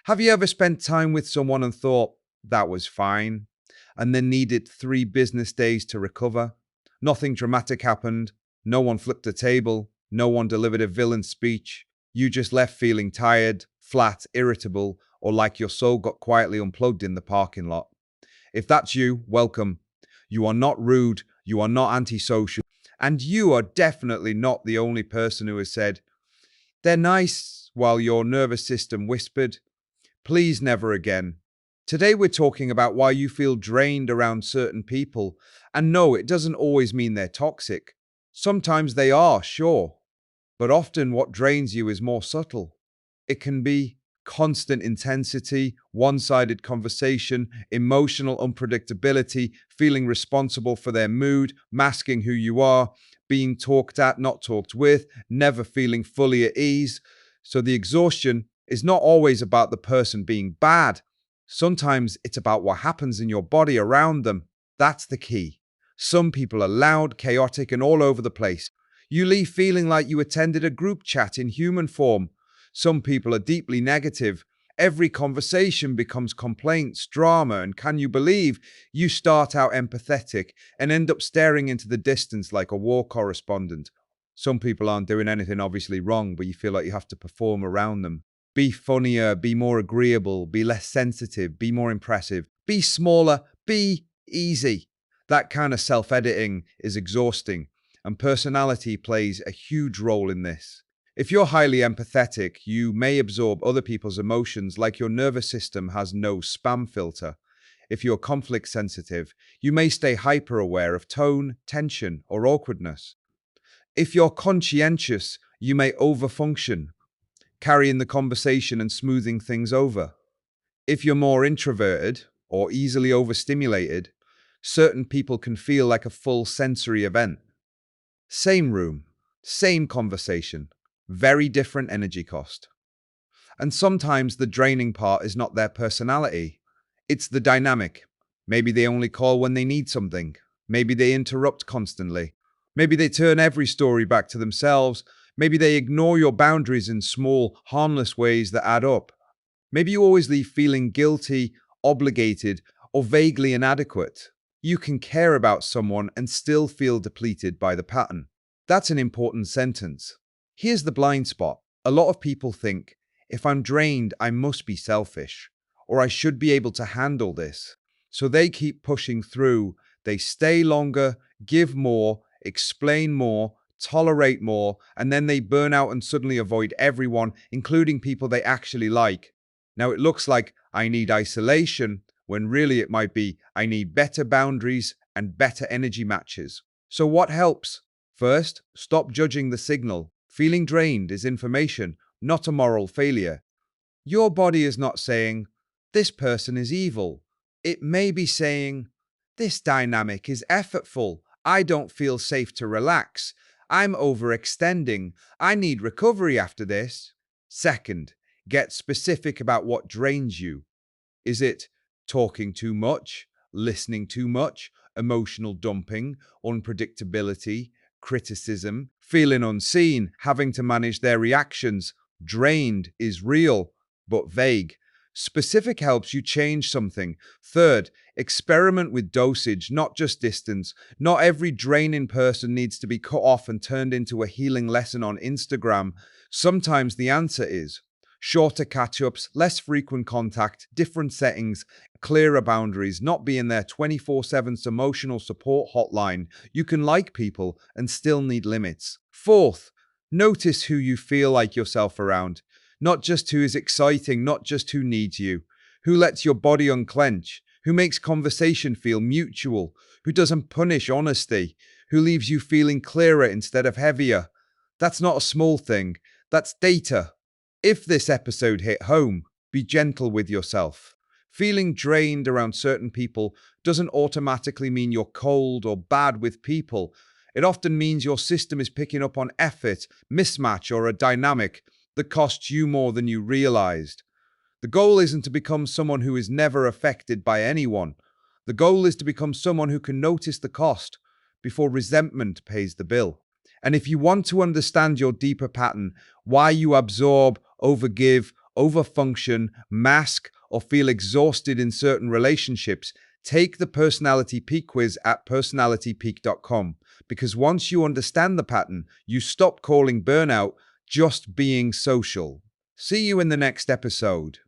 Have you ever spent time with someone and thought, that was fine, and then needed 3 business days to recover? Nothing dramatic happened. No one flipped a table. No one delivered a villain speech. You just left feeling tired, flat, irritable, or like your soul got quietly unplugged in the parking lot. If that's you, welcome. You are not rude. You are not antisocial. And you are definitely not the only person who has said, they're nice, while your nervous system whispered, please never again. Today we're talking about why you feel drained around certain people. And no, it doesn't always mean they're toxic. Sometimes they are, sure. But often what drains you is more subtle. It can be constant intensity, one-sided conversation, emotional unpredictability, feeling responsible for their mood, masking who you are, being talked at, not talked with, never feeling fully at ease. So the exhaustion is not always about the person being bad. Sometimes it's about what happens in your body around them. That's the key. Some people are loud, chaotic, and all over the place. You leave feeling like you attended a group chat in human form. Some people are deeply negative. Every conversation becomes complaints, drama, and can you believe you start out empathetic and end up staring into the distance like a war correspondent? Some people aren't doing anything obviously wrong, but you feel like you have to perform around them. Be funnier, be more agreeable, be less sensitive, be more impressive, be smaller, be easy. That kind of self-editing is exhausting, and personality plays a huge role in this. If you're highly empathetic, you may absorb other people's emotions like your nervous system has no spam filter. If you're conflict sensitive, you may stay hyper-aware of tone, tension, or awkwardness. If you're conscientious, you may overfunction, carrying the conversation and smoothing things over. If you're more introverted or easily overstimulated, certain people can feel like a full sensory event. Same room, same conversation, very different energy cost. And sometimes the draining part is not their personality, it's the dynamic. Maybe they only call when they need something. Maybe they interrupt constantly. Maybe they turn every story back to themselves. Maybe they ignore your boundaries in small, harmless ways that add up. Maybe you always leave feeling guilty, obligated, or vaguely inadequate. You can care about someone and still feel depleted by the pattern. That's an important sentence. Here's the blind spot. A lot of people think, if I'm drained, I must be selfish, or I should be able to handle this. So they keep pushing through. They stay longer, give more, explain more, tolerate more, and then they burn out and suddenly avoid everyone, including people they actually like. Now it looks like I need isolation, when really it might be I need better boundaries and better energy matches. So what helps? First, stop judging the signal. Feeling drained is information, not a moral failure. Your body is not saying, this person is evil. It may be saying, this dynamic is effortful. I don't feel safe to relax. I'm overextending. I need recovery after this. Second, get specific about what drains you. Is it talking too much, listening too much, emotional dumping, unpredictability, criticism, feeling unseen, having to manage their reactions? Drained is real, but vague. Specific helps you change something. Third, experiment with dosage, not just distance. Not every draining person needs to be cut off and turned into a healing lesson on Instagram. Sometimes the answer is shorter catch-ups, less frequent contact, different settings, clearer boundaries, not being their 24/7 emotional support hotline. You can like people and still need limits. Fourth, notice who you feel like yourself around. Not just who is exciting, not just who needs you. Who lets your body unclench? Who makes conversation feel mutual? Who doesn't punish honesty? Who leaves you feeling clearer instead of heavier? That's not a small thing. That's data. If this episode hit home, be gentle with yourself. Feeling drained around certain people doesn't automatically mean you're cold or bad with people. It often means your system is picking up on effort, mismatch, or a dynamic that costs you more than you realized. The goal isn't to become someone who is never affected by anyone. The goal is to become someone who can notice the cost before resentment pays the bill. And if you want to understand your deeper pattern, why you absorb, overgive, overfunction, mask, or feel exhausted in certain relationships, take the personality peak quiz at personalitypeak.com, because once you understand the pattern, you stop calling burnout just being social. See you in the next episode.